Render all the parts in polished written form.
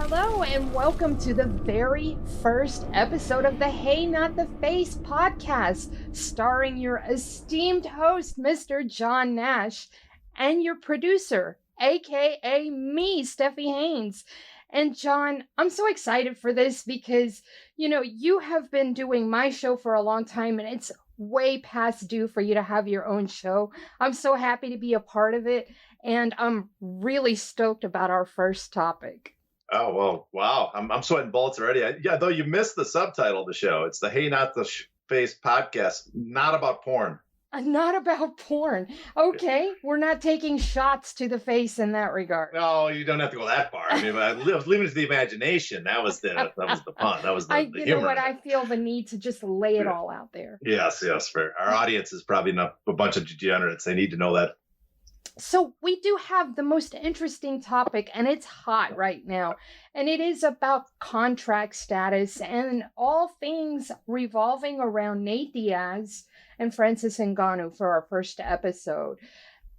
Hello, and welcome to the very first episode of the Hey Not the Face podcast, starring your esteemed host, Mr. John Nash, and your producer, aka me, Steffi Haynes. And John, I'm so excited for this because, you have been doing my show for a long time, and it's way past due for you to have your own show. I'm so happy to be a part of it, and I'm really stoked about our first topic. Oh, well, wow. I'm sweating bullets already. Though you missed the subtitle of the show. It's the Hey Not the Face podcast, not about porn. Not about porn. Okay, we're not taking shots to the face in that regard. No, you don't have to go that far. I mean, I was leaving it to the imagination. That was the pun. That was the humor. You know what? I feel the need to just lay it all out there. Yes, fair. Our audience is probably not a bunch of degenerates. They need to know that. So we do have the most interesting topic, and it's hot right now, and it is about contract status and all things revolving around Nate Diaz and Francis Ngannou for our first episode.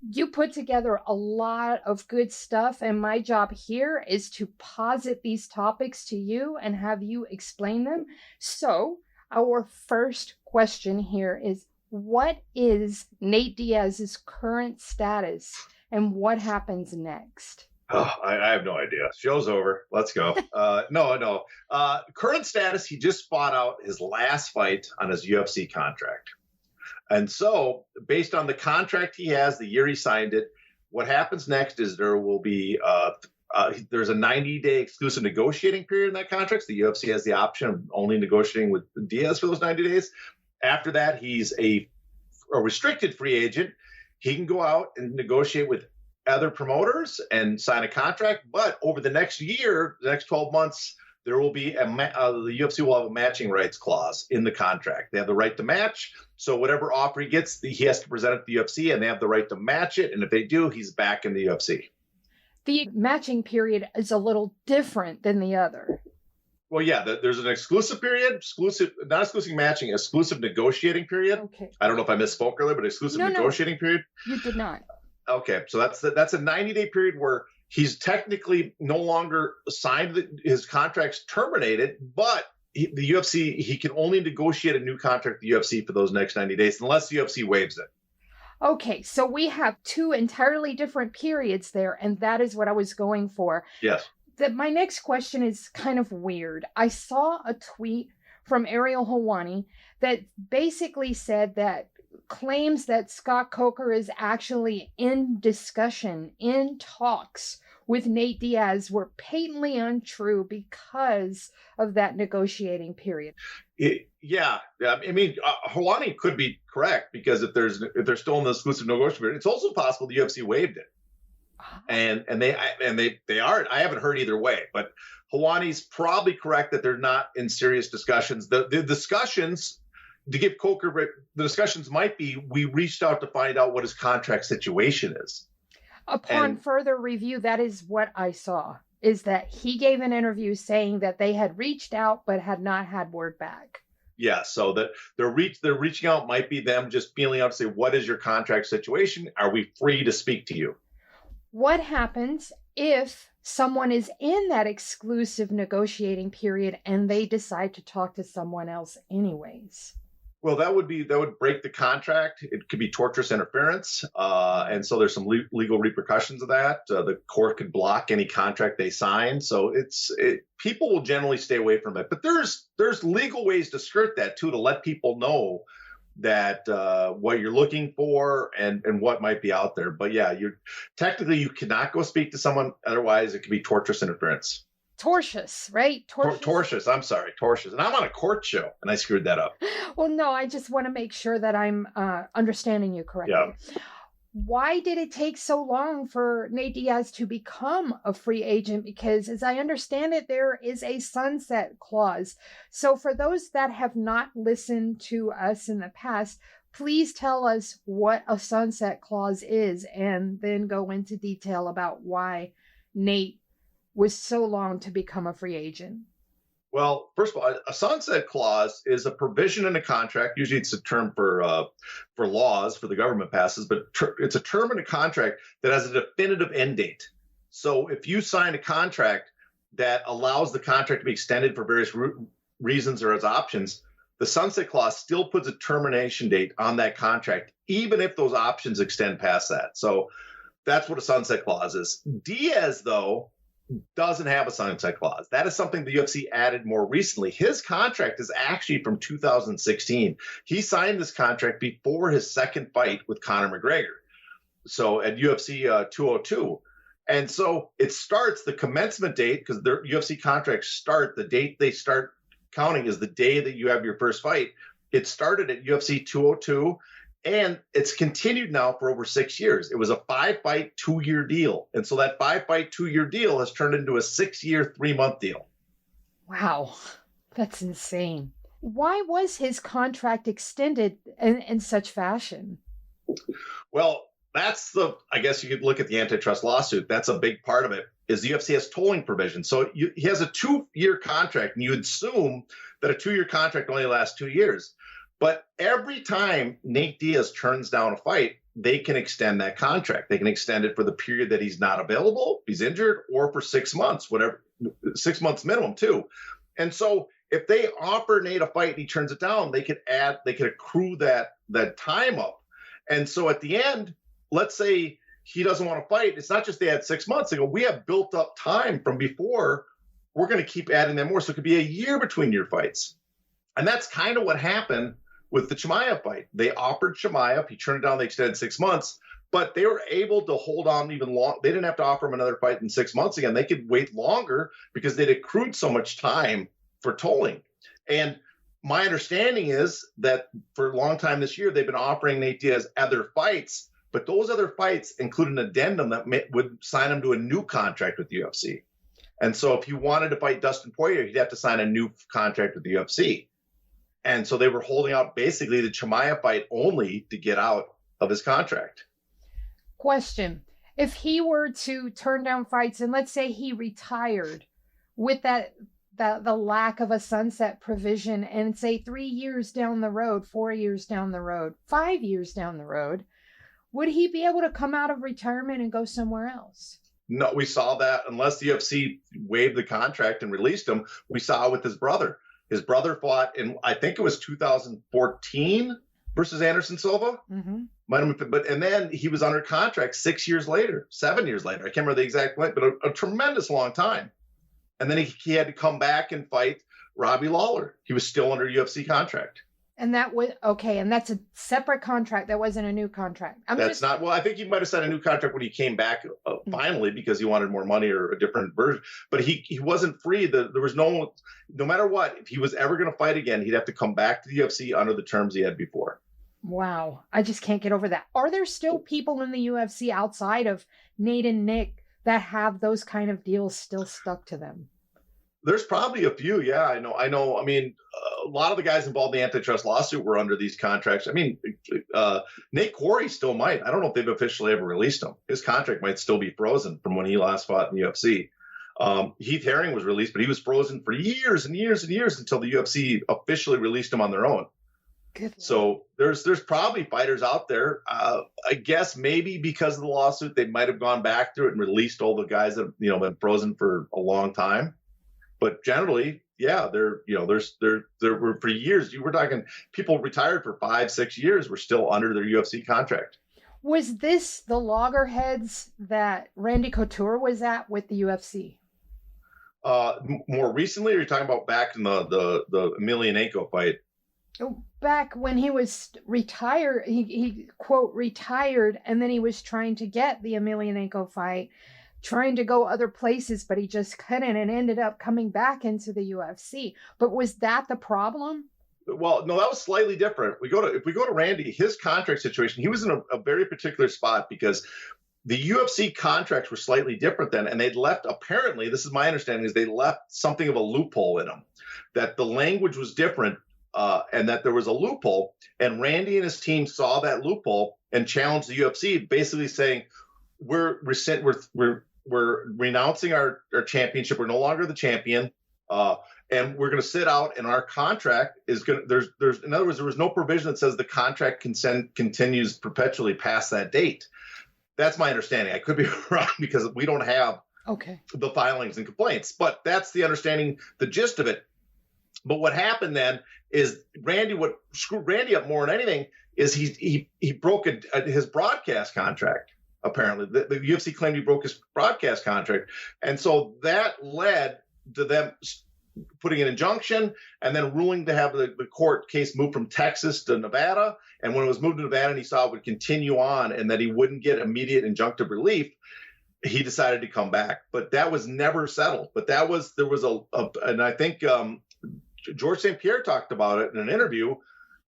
You put together a lot of good stuff, and my job here is to posit these topics to you and have you explain them. So our first question here is, what is Nate Diaz's current status and what happens next? Oh, I have no idea. Show's over. Let's go. No. Current status, he just fought out his last fight on his UFC contract. And so, based on the contract he has, the year he signed it, what happens next is there will be there's a 90-day exclusive negotiating period in that contract. So the UFC has the option of only negotiating with Diaz for those 90 days. After that, he's a restricted free agent. He can go out and negotiate with other promoters and sign a contract. But over the next year, the next 12 months, there will be the UFC will have a matching rights clause in the contract. They have the right to match. So whatever offer he gets, he has to present it to the UFC, and they have the right to match it. And if they do, he's back in the UFC. The matching period is a little different than the other. Well, yeah, there's an exclusive period, not exclusive matching, exclusive negotiating period. Okay. I don't know if I misspoke earlier, but exclusive negotiating period. You did not. Okay, so that's a 90-day period where he's technically no longer signed, his contract's terminated, but the UFC, he can only negotiate a new contract with the UFC for those next 90 days unless the UFC waives it. Okay, so we have two entirely different periods there, and that is what I was going for. Yes. My next question is kind of weird. I saw a tweet from Ariel Helwani that basically said that claims that Scott Coker is actually in discussion, in talks with Nate Diaz were patently untrue because of that negotiating period. Yeah. I mean, Helwani could be correct because if they're still in the exclusive negotiation period, it's also possible the UFC waived it. And they aren't. I haven't heard either way, but Helwani's probably correct that they're not in serious discussions. The discussions, to give Coker, the discussions might be, we reached out to find out what his contract situation is. Upon further review, that is what I saw, is that he gave an interview saying that they had reached out but had not had word back. Yeah, so that they're reaching out might be them just feeling out to say, what is your contract situation? Are we free to speak to you? What happens if someone is in that exclusive negotiating period and they decide to talk to someone else anyways? Well, that would break the contract. It could be tortious interference. And so there's some legal repercussions of that. The court could block any contract they sign. So people will generally stay away from it. But there's legal ways to skirt that too, to let people know that what you're looking for and what might be out there. But yeah, you cannot go speak to someone. Otherwise, it could be tortious interference. Tortious, right? Tortious. I'm sorry, tortious. And I'm on a court show, and I screwed that up. Well, no, I just want to make sure that I'm understanding you correctly. Yeah. Why did it take so long for Nate Diaz to become a free agent? Because as I understand it, there is a sunset clause. So for those that have not listened to us in the past, please tell us what a sunset clause is and then go into detail about why Nate was so long to become a free agent. Well, first of all, a sunset clause is a provision in a contract. Usually it's a term for laws for the government passes, but it's a term in a contract that has a definitive end date. So if you sign a contract that allows the contract to be extended for various reasons or as options, the sunset clause still puts a termination date on that contract, even if those options extend past that. So that's what a sunset clause is. Diaz, though, doesn't have a sunset clause. That is something the UFC added more recently. His contract is actually from 2016. He signed this contract before his second fight with Conor McGregor. So at UFC 202. And so it starts the commencement date, because their UFC contracts start, the date they start counting is the day that you have your first fight. It started at UFC 202, and it's continued now for over 6 years. It was a 5-fight, 2-year deal. And so that 5-fight, 2-year deal has turned into a 6-year, 3-month deal. Wow, that's insane. Why was his contract extended in such fashion? Well, that's I guess you could look at the antitrust lawsuit. That's a big part of it, is the UFC has tolling provisions. So he has a 2-year contract, and you assume that a 2-year contract only lasts 2 years. But every time Nate Diaz turns down a fight, they can extend that contract. They can extend it for the period that he's not available, he's injured, or for 6 months, whatever, 6 months minimum too. And so if they offer Nate a fight and he turns it down, they could accrue that time up. And so at the end, let's say he doesn't want to fight. It's not just they had 6 months. They go, we have built up time from before. We're going to keep adding them more. So it could be a year between your fights. And that's kind of what happened with the Chimaev fight. They offered Chimaev. He turned it down. They extended 6 months. But they were able to hold on even long. They didn't have to offer him another fight in 6 months again. They could wait longer because they'd accrued so much time for tolling. And my understanding is that for a long time this year, they've been offering Nate Diaz other fights, but those other fights include an addendum that would sign him to a new contract with the UFC. And so if he wanted to fight Dustin Poirier, he'd have to sign a new contract with the UFC. And so they were holding out basically the Chimaev fight only to get out of his contract. Question. If he were to turn down fights, and let's say he retired with the lack of a sunset provision, and say 3 years down the road, 4 years down the road, 5 years down the road, would he be able to come out of retirement and go somewhere else? No, we saw that unless the UFC waived the contract and released him. We saw it with his brother. His brother fought in, I think it was 2014 versus Anderson Silva. Mm-hmm. And then he was under contract 6 years later, 7 years later. I can't remember the exact length, but a tremendous long time. And then he had to come back and fight Robbie Lawler. He was still under UFC contract. And that was okay. And that's a separate contract. That wasn't a new contract. Well, I think he might have signed a new contract when he came back finally because he wanted more money or a different version. But he wasn't free. There was no matter what, if he was ever going to fight again, he'd have to come back to the UFC under the terms he had before. Wow. I just can't get over that. Are there still people in the UFC outside of Nate and Nick that have those kind of deals still stuck to them? There's probably a few. Yeah, I know. I mean, a lot of the guys involved in the antitrust lawsuit were under these contracts. I mean, Nate Quarry still might. I don't know if they've officially ever released him. His contract might still be frozen from when he last fought in the UFC. Heath Herring was released, but he was frozen for years and years and years until the UFC officially released him on their own. So there's probably fighters out there. I guess maybe because of the lawsuit, they might have gone back through it and released all the guys that have been frozen for a long time. But generally, yeah, there were for years. You were talking people retired for 5-6 years were still under their UFC contract. Was this the loggerheads that Randy Couture was at with the UFC? More recently, or you're talking about back in the Emelianenko fight? Back when he was retired, he quote retired, and then he was trying to get the Emelianenko fight, trying to go other places, but he just couldn't, and ended up coming back into the UFC. But was that the problem? Well, no, that was slightly different. If we go to Randy, his contract situation, he was in a very particular spot because the UFC contracts were slightly different then, and they'd left, apparently, this is my understanding, is they left something of a loophole in them, that the language was different, and that there was a loophole, and Randy and his team saw that loophole and challenged the UFC, basically saying, we're renouncing our championship. We're no longer the champion, and we're going to sit out. And our contract is going to. There's in other words, there was no provision that says the contract continues perpetually past that date. That's my understanding. I could be wrong because we don't have Okay. the filings and complaints. But that's the understanding, the gist of it. But what happened then is what screwed Randy up more than anything is he broke his broadcast contract. Apparently, the UFC claimed he broke his broadcast contract, and so that led to them putting an injunction and then ruling to have the court case moved from Texas to Nevada. And when it was moved to Nevada and he saw it would continue on and that he wouldn't get immediate injunctive relief, he decided to come back. But that was never settled. But there was and I think George St. Pierre talked about it in an interview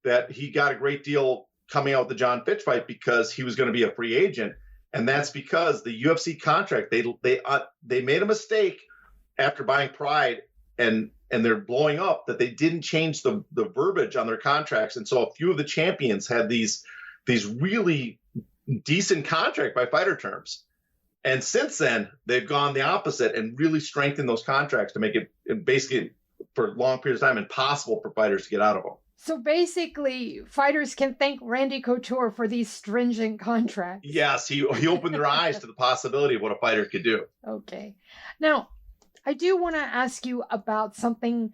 that he got a great deal coming out with the John Fitch fight because he was going to be a free agent. And that's because the UFC contract, they made a mistake after buying Pride and they're blowing up that they didn't change the verbiage on their contracts. And so a few of the champions had these really decent contract by fighter terms. And since then, they've gone the opposite and really strengthened those contracts to make it basically for long periods of time impossible for fighters to get out of them. So basically, fighters can thank Randy Couture for these stringent contracts. Yes, he opened their eyes to the possibility of what a fighter could do. Okay. Now, I do want to ask you about something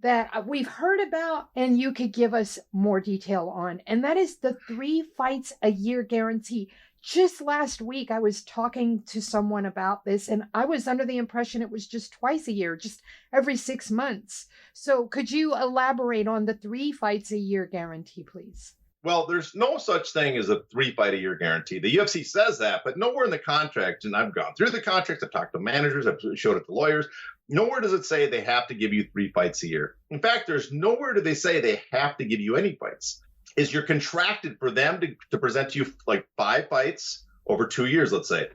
that we've heard about and you could give us more detail on, and that is the 3 fights a year guarantee. Just last week, I was talking to someone about this, and I was under the impression it was just twice a year, just every 6 months. So could you elaborate on the 3 fights a year guarantee, please? Well, there's no such thing as a 3 fight a year guarantee. The UFC says that, but nowhere in the contract, and I've gone through the contract, I've talked to managers, I've showed it to lawyers, nowhere does it say they have to give you 3 fights a year. In fact, there's nowhere do they say they have to give you any fights. Is you're contracted for them to present to you like 5 fights over 2 years, let's say.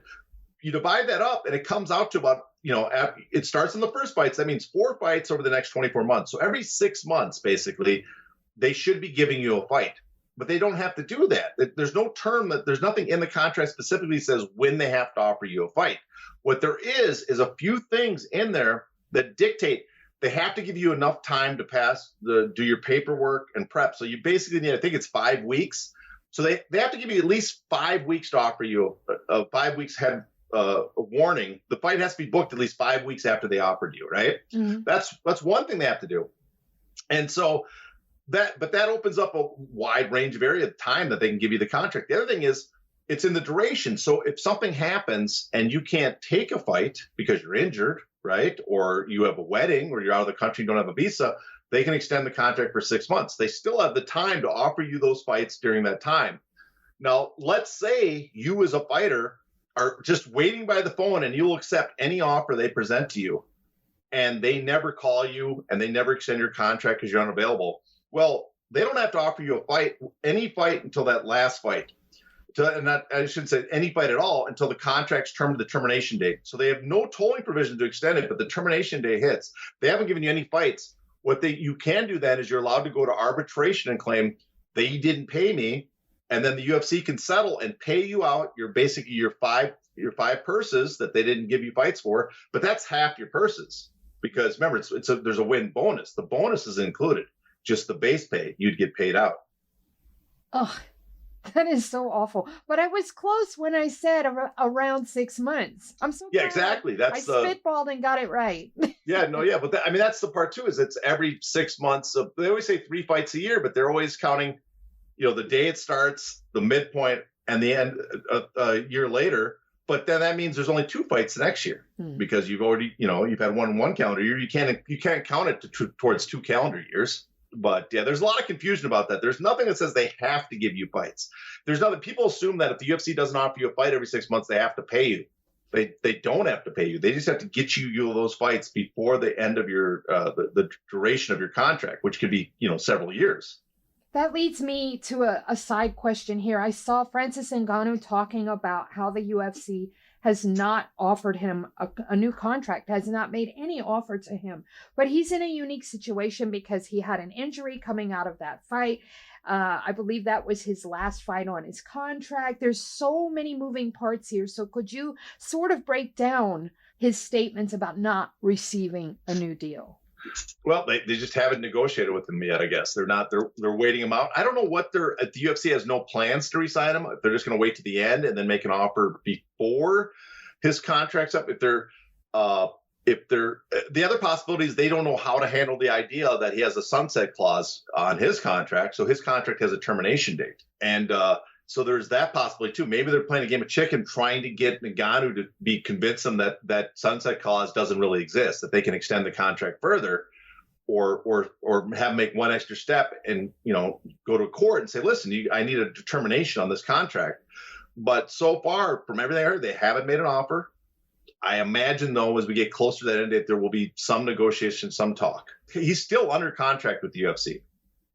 You divide that up and it comes out to about, it starts in the first fights. That means 4 fights over the next 24 months. So every 6 months, basically, they should be giving you a fight. But they don't have to do that. There's no term there's nothing in the contract specifically says when they have to offer you a fight. What there is a few things in there that dictate they have to give you enough time to do your paperwork and prep. So you basically need, I think it's 5 weeks. So they have to give you at least 5 weeks to offer you a 5 weeks head a warning. The fight has to be booked at least 5 weeks after they offered you, right? Mm-hmm. That's one thing they have to do. And so that opens up a wide range of area of time that they can give you the contract. The other thing is it's in the duration. So if something happens and you can't take a fight because you're injured, right? Or you have a wedding or you're out of the country and don't have a visa, they can extend the contract for 6 months. They still have the time to offer you those fights during that time. Now, let's say you as a fighter are just waiting by the phone and you'll accept any offer they present to you and they never call you and they never extend your contract because you're unavailable. Well, they don't have to offer you any fight until that last fight. I shouldn't say any fight at all until the contract's term to the termination date. So they have no tolling provision to extend it, but the termination day hits. They haven't given you any fights. You can do then is you're allowed to go to arbitration and claim they didn't pay me, and then the UFC can settle and pay you out your 5 purses that they didn't give you fights for, but that's half your purses because remember there's a win bonus. The bonus is included, just the base pay you'd get paid out. Oh. That is so awful. But I was close when I said around 6 months. I'm so yeah, exactly. I spitballed and got it right. Yeah, no, yeah, but that's the part too. Is it's every 6 months. They always say 3 fights a year, but they're always counting, the day it starts, the midpoint, and the end a year later. But then that means there's only 2 fights the next year because you've already, you've had one calendar year. You can't count it towards 2 calendar years. But yeah, there's a lot of confusion about that. There's nothing that says they have to give you fights. There's nothing. People assume that if the UFC doesn't offer you a fight every 6 months, they have to pay you. They don't have to pay you. They just have to get you those fights before the end of your the duration of your contract, which could be several years. That leads me to a side question here. I saw Francis Ngannou talking about how the UFC has not offered him a new contract, has not made any offer to him. But he's in a unique situation because he had an injury coming out of that fight. I believe that was his last fight on his contract. There's so many moving parts here. So could you sort of break down his statements about not receiving a new deal? Well, they just haven't negotiated with him yet, I guess. They're waiting him out. I don't know what the UFC has no plans to re-sign him. If they're just going to wait to the end and then make an offer before his contract's up. If they're If they're the other possibility is they don't know how to handle the idea that he has a sunset clause on his contract, so his contract has a termination date, and so there's that possibility too. Maybe they're playing a game of chicken, trying to get Ngannou to be convince them that sunset clause doesn't really exist, that they can extend the contract further, or have him make one extra step and go to court and say, listen, I need a determination on this contract. But so far, from everything I heard, they haven't made an offer. I imagine, though, as we get closer to that end date, there will be some negotiation, some talk. He's still under contract with the UFC,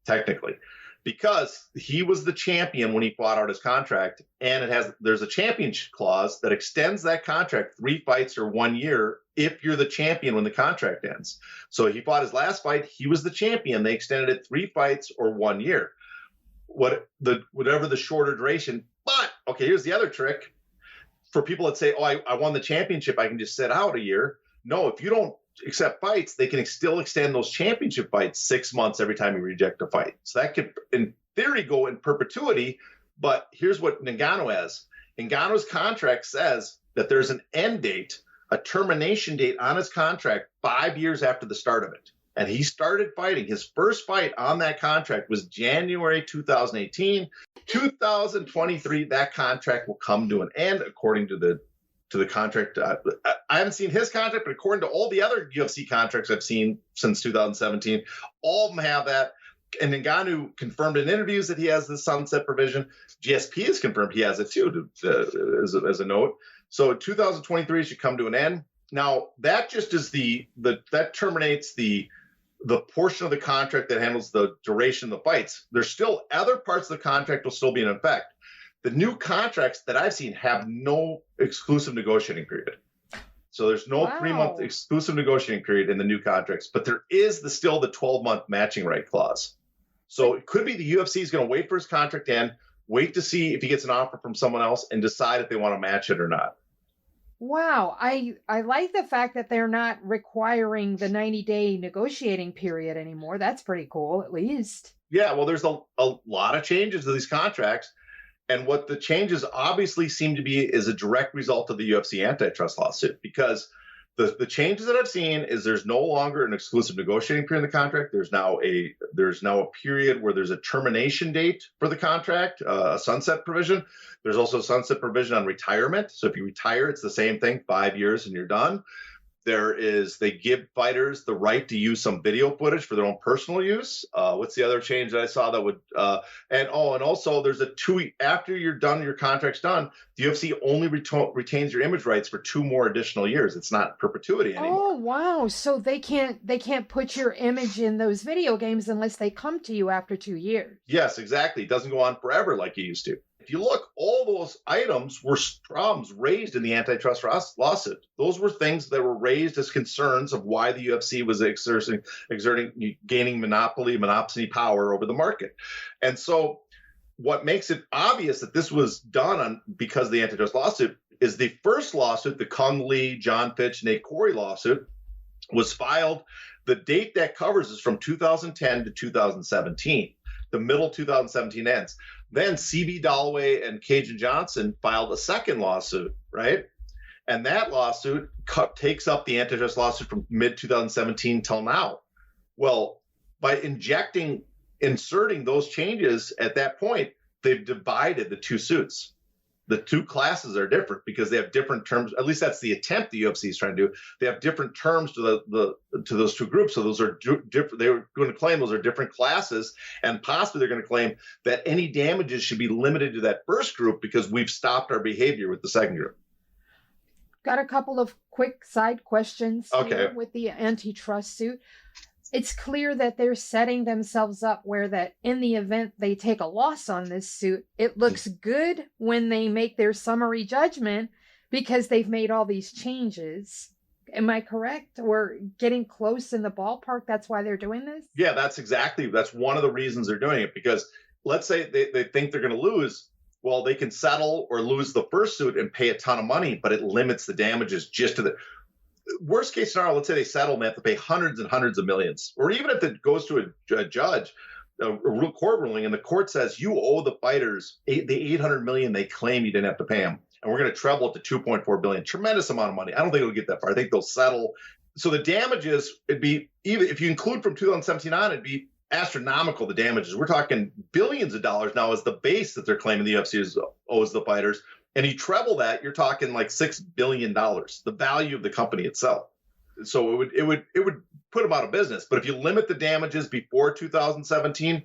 technically, because he was the champion when he fought out his contract, and there's a championship clause that extends that contract 3 fights or 1 year if you're the champion when the contract ends. So he fought his last fight, he was the champion. They extended it 3 fights or 1 year, whatever the shorter duration. But okay, here's the other trick. For people that say, oh, I won the championship, I can just sit out a year. No, if you don't accept fights, they can still extend those championship fights 6 months every time you reject a fight. So that could, in theory, go in perpetuity. But here's what Ngannou has. Ngannou's contract says that there's an end date, a termination date on his contract 5 years after the start of it. And he started fighting. His first fight on that contract was January 2018. 2023, that contract will come to an end, according to the contract. I haven't seen his contract, but according to all the other UFC contracts I've seen since 2017, all of them have that. And Ngannou confirmed in interviews that he has the sunset provision. GSP has confirmed he has it too, as a note. So 2023 should come to an end. Now that just is that terminates the portion of the contract that handles the duration of the fights. There's still other parts of the contract will still be in effect. The new contracts that I've seen have no exclusive negotiating period. So there's no 3-month exclusive negotiating period in the new contracts, but there is still the 12-month matching right clause. So it could be the UFC is going to wait for his contract to end, wait to see if he gets an offer from someone else, and decide if they want to match it or not. Wow. I like the fact that they're not requiring the 90-day negotiating period anymore. That's pretty cool, at least. Yeah, well, there's a lot of changes to these contracts. And what the changes obviously seem to be is a direct result of the UFC antitrust lawsuit, because the changes that I've seen is there's no longer an exclusive negotiating period in the contract. There's now a period where there's a termination date for the contract, a sunset provision. There's also a sunset provision on retirement. So if you retire, it's the same thing, 5 years and you're done. They give fighters the right to use some video footage for their own personal use. What's the other change that I saw that would, and also there's after you're done, your contract's done, the UFC only retains your image rights for 2 more additional years. It's not perpetuity anymore. Oh, wow. So they can't put your image in those video games unless they come to you after 2 years. Yes, exactly. It doesn't go on forever like it used to. If you look, all those items were problems raised in the antitrust lawsuit. Those were things that were raised as concerns of why the UFC was gaining monopoly power over the market. And so what makes it obvious that this was done because of the antitrust lawsuit is the first lawsuit, the Kung Lee, John Fitch, Nate Corey lawsuit, was filed. The date that covers is from 2010 to 2017. The middle 2017 ends. Then CB Dalloway and Cajun Johnson filed a second lawsuit, right? And that lawsuit takes up the antitrust lawsuit from mid-2017 till now. Well, by inserting those changes at that point, they've divided the 2 suits. The 2 classes are different because they have different terms. At least that's the attempt the UFC is trying to do. They have different terms to those 2 groups. So those are different. They were going to claim those are different classes, and possibly they're going to claim that any damages should be limited to that first group because we've stopped our behavior with the second group. Got a couple of quick side questions here with the antitrust suit. It's clear that they're setting themselves up where that in the event they take a loss on this suit, it looks good when they make their summary judgment because they've made all these changes. Am I correct? We're getting close in the ballpark. That's why they're doing this? Yeah, that's one of the reasons they're doing it, because let's say they think they're going to lose. Well, they can settle or lose the first suit and pay a ton of money, but it limits the damages just to the worst case scenario. Let's say they settle and they have to pay hundreds and hundreds of millions, or even if it goes to a judge, a real court ruling, and the court says you owe the fighters the $800 million they claim you didn't have to pay them. and we're going to treble it to 2.4 billion. Tremendous amount of money. I don't think it'll get that far. I think they'll settle. So the damages, it'd be, even if you include from 2017 on, it'd be astronomical, the damages. We're talking billions of dollars now as the base that they're claiming the UFC owes the fighters. And you treble that, you're talking like $6 billion, the value of the company itself. So it would put them out of business. But if you limit the damages before 2017,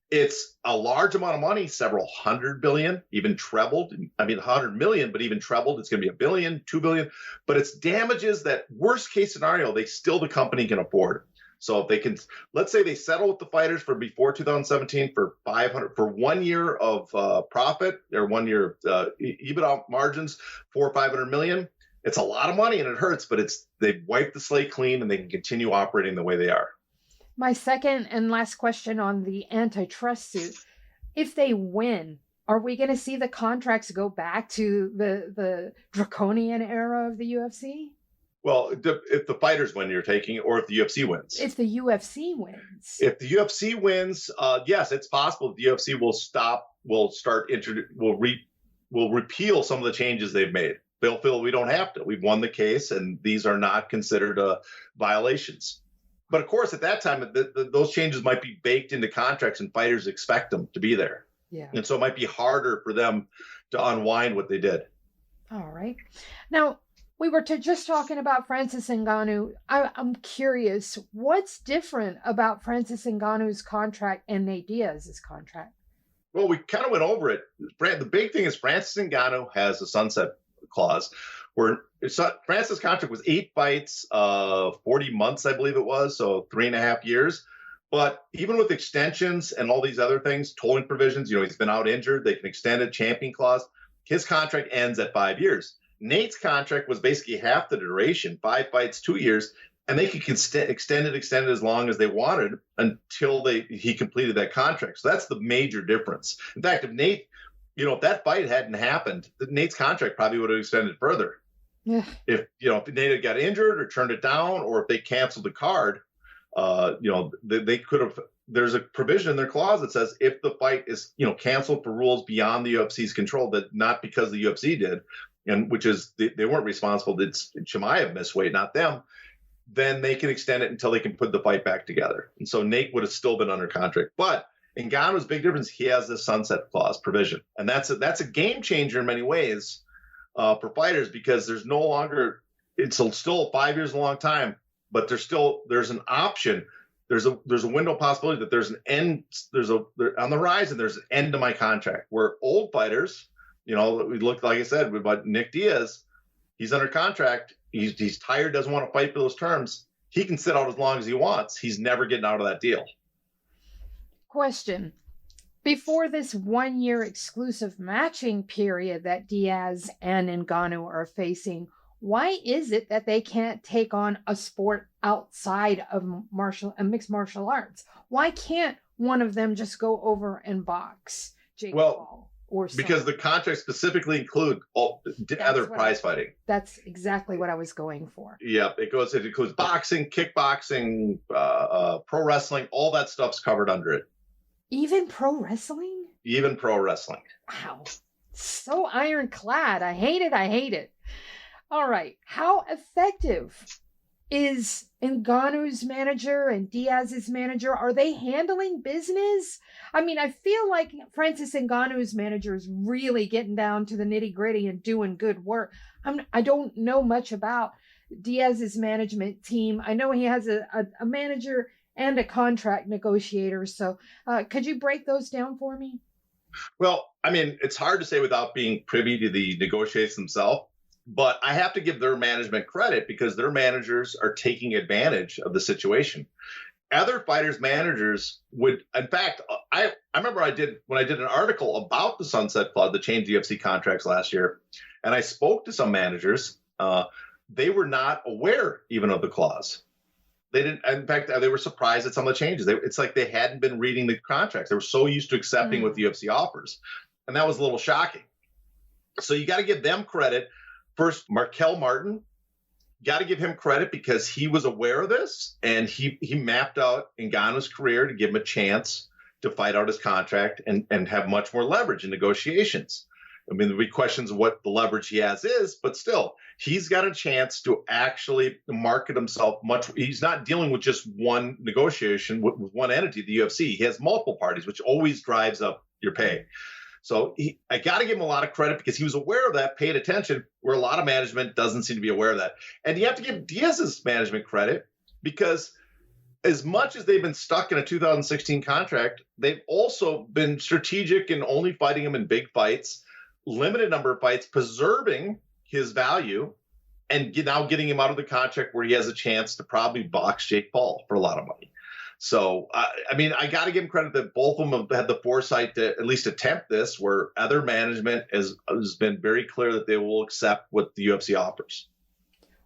it's a large amount of money, several hundred billion, even trebled. I mean, 100 million, but even trebled. It's going to be $1 billion, $2 billion. But it's damages that, worst case scenario, the company can afford. So if they can, let's say they settle with the fighters for before 2017 for 1 year of profit, or 1 year EBITDA margins, 400 or 500 million. It's a lot of money and it hurts, but they've wiped the slate clean and they can continue operating the way they are. My second and last question on the antitrust suit: if they win, are we going to see the contracts go back to the draconian era of the UFC? Well, if the fighters win, you're taking it, or if the UFC wins. If the UFC wins. If the UFC wins, yes, it's possible the UFC will repeal some of the changes they've made. They'll feel we don't have to. We've won the case, and these are not considered violations. But of course, at that time, those changes might be baked into contracts, and fighters expect them to be there. Yeah. And so it might be harder for them to unwind what they did. All right. Now, we were just talking about Francis Ngannou. I'm curious, what's different about Francis Ngannou's contract and Nate Diaz's contract? Well, we kind of went over it. The big thing is Francis Ngannou has a sunset clause where Francis' contract was 8 fights, 40 months, I believe it was, so 3.5 years. But even with extensions and all these other things, tolling provisions, he's been out injured, they can extend a champion clause. His contract ends at 5 years. Nate's contract was basically half the duration, 5 fights, 2 years, and they could extend it as long as they wanted until he completed that contract. So that's the major difference. In fact, if Nate, if that fight hadn't happened, Nate's contract probably would have extended further. Yeah. If Nate had got injured or turned it down, or if they canceled the card, they could have. There's a provision in their clause that says if the fight is, canceled for rules beyond the UFC's control, that not because the UFC did, and which is they weren't responsible. It's Chimaev missed weight, not them. Then they can extend it until they can put the fight back together. And so Nate would have still been under contract. But in Ngannou's big difference, he has this sunset clause provision, and that's a game changer in many ways for fighters, because there's no longer, it's still 5 years, a long time, but there's an option. There's a window of possibility that there's an end. On the horizon, there's an end to my contract, where old fighters, we look, like I said, about Nate Diaz, he's under contract. He's tired, doesn't want to fight for those terms. He can sit out as long as he wants. He's never getting out of that deal. Question. Before this 1 year exclusive matching period that Diaz and Ngannou are facing, why is it that they can't take on a sport outside of mixed martial arts? Why can't one of them just go over and box Jake Paul or something? Because the contracts specifically include other prize fighting. That's exactly what I was going for. Yeah, it includes boxing, kickboxing, pro wrestling, all that stuff's covered under it. Even pro wrestling? Even pro wrestling. Wow. So ironclad. I hate it. All right. How effective is Ngannou's manager and Diaz's manager? Are they handling business? I mean, I feel like Francis Ngannou's manager is really getting down to the nitty gritty and doing good work. I don't know much about Diaz's management team. I know he has a manager and a contract negotiator. So could you break those down for me? Well, I mean, it's hard to say without being privy to the negotiations themselves, but I have to give their management credit because their managers are taking advantage of the situation. Other fighters' managers would, in fact, I remember when I did an article about the Sunset Clause, the change UFC contracts last year, and I spoke to some managers. They were not aware even of the clause. They didn't. In fact, they were surprised at some of the changes. It's like they hadn't been reading the contracts. They were so used to accepting what the UFC offers, and that was a little shocking. So you got to give them credit. First, Markel Martin, got to give him credit because he was aware of this, and he mapped out Ngannou's career to give him a chance to fight out his contract and have much more leverage in negotiations. I mean, the big questions of what the leverage he has is, but still, he's got a chance to actually market himself much. He's not dealing with just one negotiation with one entity, the UFC. He has multiple parties, which always drives up your pay. So I got to give him a lot of credit because he was aware of that, paid attention, where a lot of management doesn't seem to be aware of that. And you have to give Diaz's management credit because as much as they've been stuck in a 2016 contract, they've also been strategic in only fighting him in big fights, limited number of fights, preserving his value, and now getting him out of the contract where he has a chance to probably box Jake Paul for a lot of money. So, I mean, I got to give him credit that both of them have had the foresight to at least attempt this, where other management has been very clear that they will accept what the UFC offers.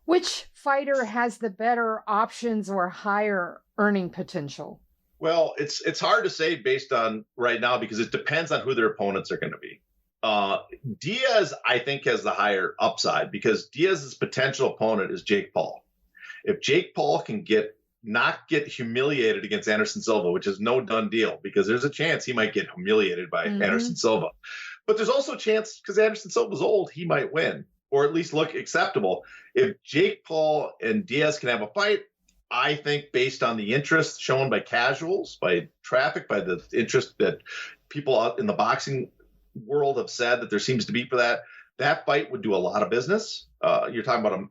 Which fighter has the better options or higher earning potential? Well, it's hard to say based on right now because it depends on who their opponents are going to be. Diaz, I think, has the higher upside because Diaz's potential opponent is Jake Paul. If Jake Paul can not get humiliated against Anderson Silva, which is no done deal because there's a chance he might get humiliated by Anderson Silva. But there's also a chance because Anderson Silva's old, he might win or at least look acceptable. If Jake Paul and Diaz can have a fight, I think based on the interest shown by casuals, by traffic, by the interest that people out in the boxing world have said that there seems to be for that fight would do a lot of business. You're talking about,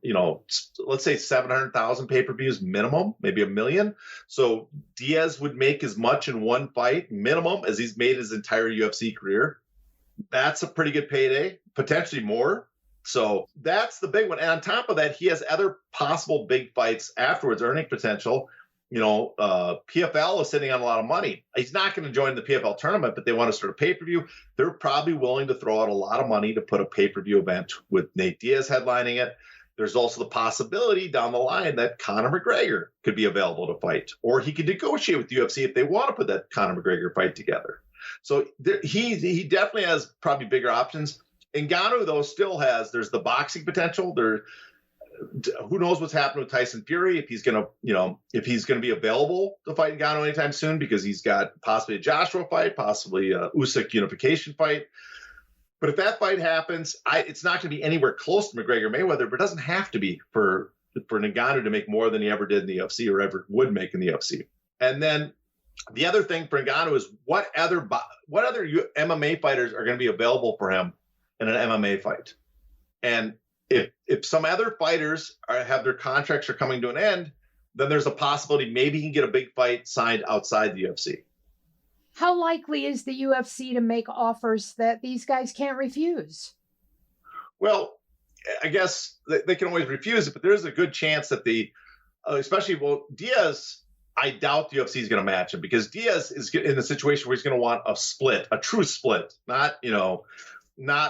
let's say 700,000 pay-per-views minimum, maybe 1 million. So Diaz would make as much in one fight minimum as he's made his entire UFC career. That's a pretty good payday, potentially more. So that's the big one. And on top of that, he has other possible big fights afterwards, earning potential. PFL is sitting on a lot of money. He's not going to join the PFL tournament, but they want to start a pay-per-view. They're probably willing to throw out a lot of money to put a pay-per-view event with Nate Diaz headlining it. There's also the possibility down the line that Conor McGregor could be available to fight, or he could negotiate with the UFC if they want to put that Conor McGregor fight together. So he definitely has probably bigger options. Ngannou, though, still there's the boxing potential. Who knows what's happening with Tyson Fury, if he's going to be available to fight Ngannou anytime soon, because he's got possibly a Joshua fight, possibly a Usyk unification fight. But if that fight happens, it's not going to be anywhere close to McGregor Mayweather, but it doesn't have to be for Ngannou to make more than he ever did in the UFC or ever would make in the UFC. And then the other thing for Ngannou is what other MMA fighters are going to be available for him in an MMA fight. And if some other fighters have their contracts are coming to an end, then there's a possibility maybe he can get a big fight signed outside the UFC. How likely is the UFC to make offers that these guys can't refuse? Well, I guess they can always refuse it, but there's a good chance that Diaz, I doubt the UFC is going to match him because Diaz is in a situation where he's going to want a split, a true split, not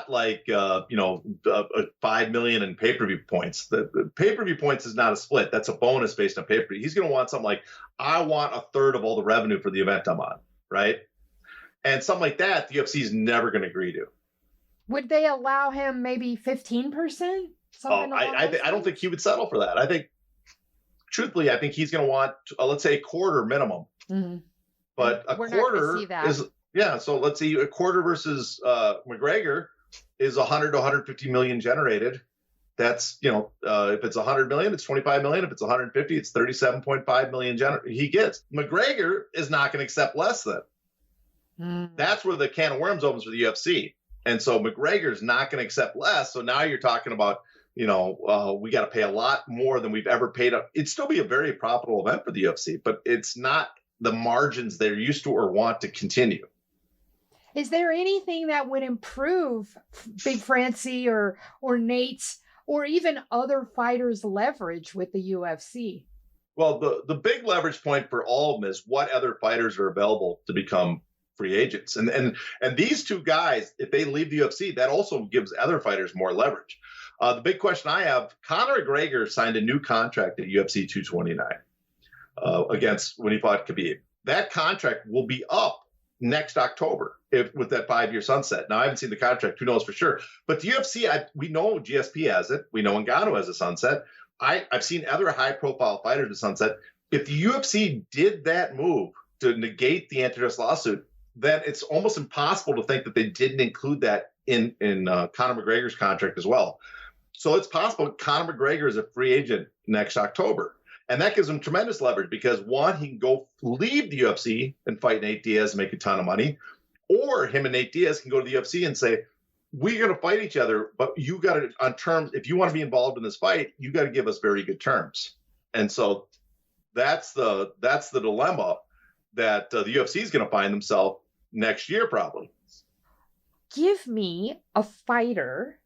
like 5 million in pay-per-view points. The pay-per-view points is not a split. That's a bonus based on pay-per-view. He's going to want something like, I want a third of all the revenue for the event I'm on, right? And something like that, the UFC is never going to agree to. Would they allow him maybe 15%? I don't think he would settle for that. I think, truthfully, he's going to want, let's say, a quarter minimum. Mm-hmm. But a quarter is... Yeah, so let's see, a quarter versus McGregor is 100 to 150 million generated. That's, if it's 100 million, it's 25 million. If it's 150, it's 37.5 million he gets. McGregor is not going to accept less than. That's where the can of worms opens for the UFC. And so McGregor's not going to accept less. So now you're talking about, we got to pay a lot more than we've ever paid. It'd still be a very profitable event for the UFC, but it's not the margins they're used to or want to continue. Is there anything that would improve Big Francie or Nate's or even other fighters' leverage with the UFC? Well, the big leverage point for all of them is what other fighters are available to become free agents. And these two guys, if they leave the UFC, that also gives other fighters more leverage. The big question I have, Conor McGregor signed a new contract at UFC 229 against when he fought Khabib. That contract will be up next October with that 5-year sunset. Now, I haven't seen the contract. Who knows for sure? But the UFC, we know GSP has it. We know Ngannou has a sunset. I've seen other high-profile fighters with sunset. If the UFC did that move to negate the antitrust lawsuit, then it's almost impossible to think that they didn't include that in Conor McGregor's contract as well. So it's possible Conor McGregor is a free agent next October. And that gives him tremendous leverage because, one, he can go leave the UFC and fight Nate Diaz and make a ton of money. Or him and Nate Diaz can go to the UFC and say, we're going to fight each other, but you got to, on terms, if you want to be involved in this fight, you got to give us very good terms. And so that's the dilemma that the UFC is going to find themselves next year, probably. Give me a fighter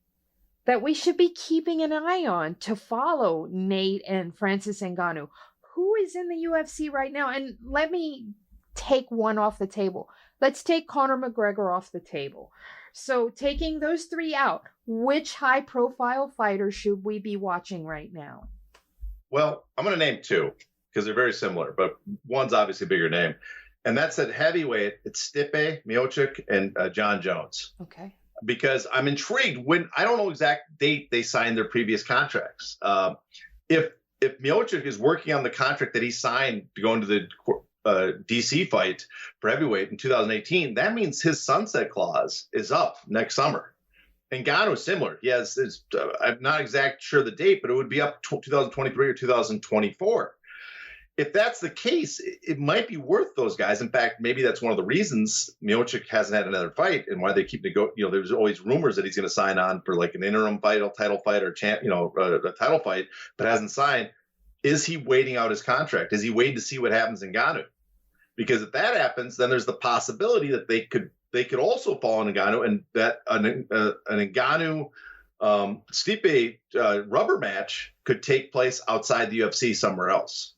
that we should be keeping an eye on to follow Nate and Francis Ngannou. Who is in the UFC right now? And let me take one off the table. Let's take Conor McGregor off the table. So taking those three out, which high-profile fighters should we be watching right now? Well, I'm going to name two because they're very similar, but one's obviously a bigger name. And that's at heavyweight. It's Stipe Miocic and John Jones. Okay. Because I'm intrigued when I don't know exact date they signed their previous contracts. If Miocic is working on the contract that he signed to go into the DC fight for heavyweight in 2018, that means his sunset clause is up next summer. Ngannou is similar. He has, I'm not exact sure the date, but it would be up 2023 or 2024. If that's the case, it might be worth those guys. In fact, maybe that's one of the reasons Miocic hasn't had another fight and why they keep there's always rumors that he's going to sign on for like an interim fight, a title fight, or a title fight, but hasn't signed. Is he waiting out his contract? Is he waiting to see what happens in Ngannou? Because if that happens, then there's the possibility that they could also fall in Ngannou, and that an Ngannou Stipe rubber match could take place outside the UFC somewhere else.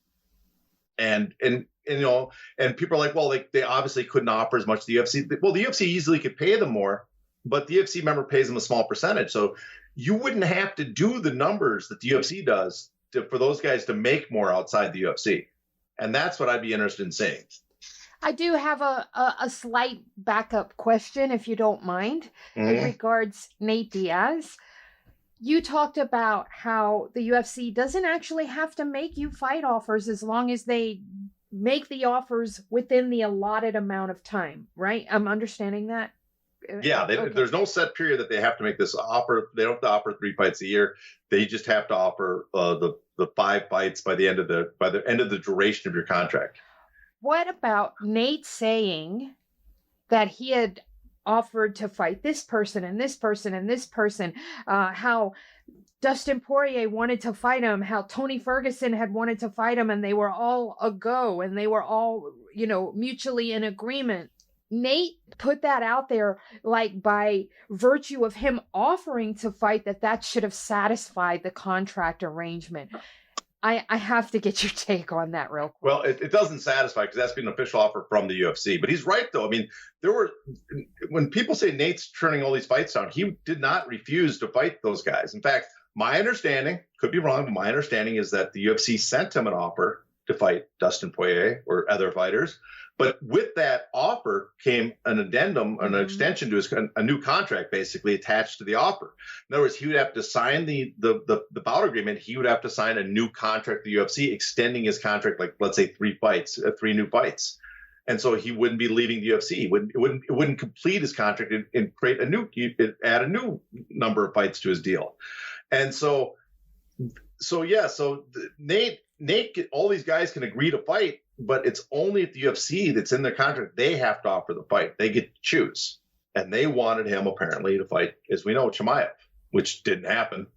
And people are like, well, they obviously couldn't offer as much to the UFC. Well, the UFC easily could pay them more, but the UFC member pays them a small percentage. So you wouldn't have to do the numbers that the UFC does for those guys to make more outside the UFC. And that's what I'd be interested in seeing. I do have a slight backup question, if you don't mind, in regards Nate Diaz. You talked about how the UFC doesn't actually have to make you fight offers as long as they make the offers within the allotted amount of time, right? I'm understanding that? Yeah, okay. There's no set period that they have to make this offer. They don't have to offer 3 fights a year. They just have to offer the 5 fights by the end of the duration of your contract. What about Nate saying that he had offered to fight this person and this person and this person, how Dustin Poirier wanted to fight him, how Tony Ferguson had wanted to fight him, and they were all a go and they were all, mutually in agreement. Nate put that out there like by virtue of him offering to fight that should have satisfied the contract arrangement. I have to get your take on that real quick. Well, it doesn't satisfy because that's been an official offer from the UFC. But he's right, though. I mean, when people say Nate's turning all these fights down, he did not refuse to fight those guys. In fact, my understanding, could be wrong, but my understanding is that the UFC sent him an offer to fight Dustin Poirier or other fighters. But with that offer came an addendum, an extension to a new contract, basically attached to the offer. In other words, he would have to sign the bout agreement. He would have to sign a new contract with the UFC, extending his contract, like let's say 3 new fights. And so he wouldn't be leaving the UFC. It wouldn't complete his contract and create add a new number of fights to his deal. And so Nate, all these guys can agree to fight, but it's only if the UFC that's in their contract, they have to offer the fight. They get to choose. And they wanted him apparently to fight, as we know, Chimaev, which didn't happen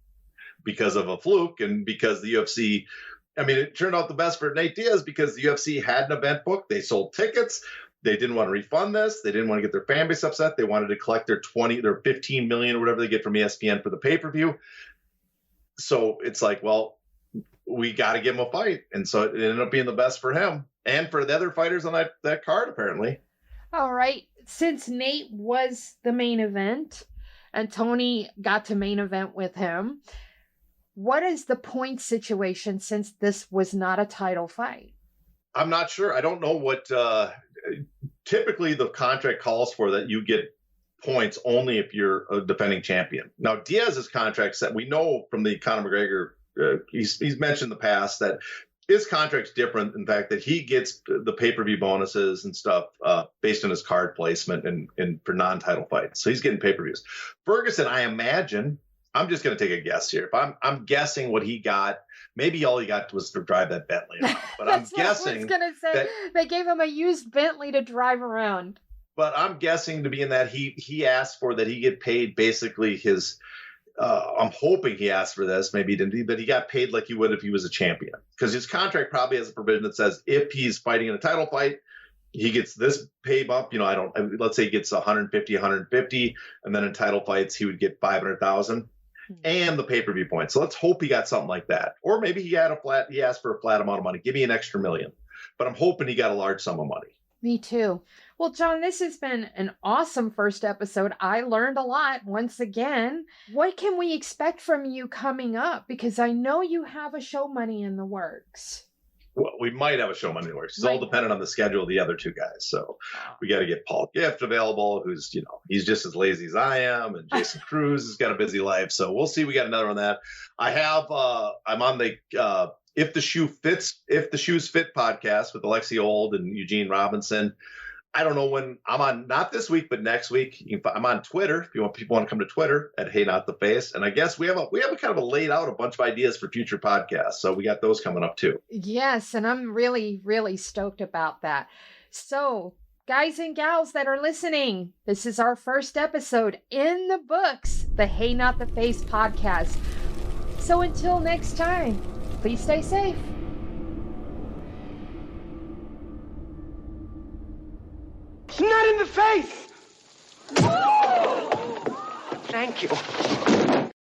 because of a fluke and because the UFC, it turned out the best for Nate Diaz because the UFC had an event book. They sold tickets. They didn't want to refund this. They didn't want to get their fan base upset. They wanted to collect their 15 million or whatever they get from ESPN for the pay-per-view. So it's like, well, we got to give him a fight. And so it ended up being the best for him and for the other fighters on that card, apparently. All right. Since Nate was the main event and Tony got to main event with him, what is the point situation since this was not a title fight? I'm not sure. I don't know what typically the contract calls for, that you get points only if you're a defending champion. Now, Diaz's contract set, we know from the Conor McGregor, he's mentioned in the past that his contract's different in fact that he gets the pay-per-view bonuses and stuff based on his card placement and for non-title fights. So he's getting pay-per-views. Ferguson, I imagine, I'm just going to take a guess here. If I'm guessing what he got, maybe all he got was to drive that Bentley around. But I'm guessing. I was going to say they gave him a used Bentley to drive around. But I'm guessing to be in that he asked for that he get paid basically his. I'm hoping he asked for this. Maybe he didn't, but he got paid like he would if he was a champion. Because his contract probably has a provision that says if he's fighting in a title fight, he gets this pay bump. Let's say he gets 150, and then in title fights he would get 500,000 and the pay-per-view points. So let's hope he got something like that. Or maybe he asked for a flat amount of money. Give me an extra $1 million. But I'm hoping he got a large sum of money. Me too. Well, John, this has been an awesome first episode. I learned a lot once again. What can we expect from you coming up? Because I know you have a show money in the works. Well, we might have a show money in the works. It's all dependent on the schedule of the other two guys. So we got to get Paul Gift available, who's, he's just as lazy as I am. And Jason Cruz has got a busy life. So we'll see. We got another on that. I'm on the If the Shoes Fit podcast with Alexi Old and Eugene Robinson. I don't know when I'm on, not this week, but next week. I'm on Twitter. If people want to come to Twitter at Hey Not the Face. And I guess we have a kind of laid out a bunch of ideas for future podcasts. So we got those coming up too. Yes. And I'm really, really stoked about that. So guys and gals that are listening, this is our first episode in the books, the Hey Not the Face podcast. So until next time, please stay safe. It's not in the face! Thank you.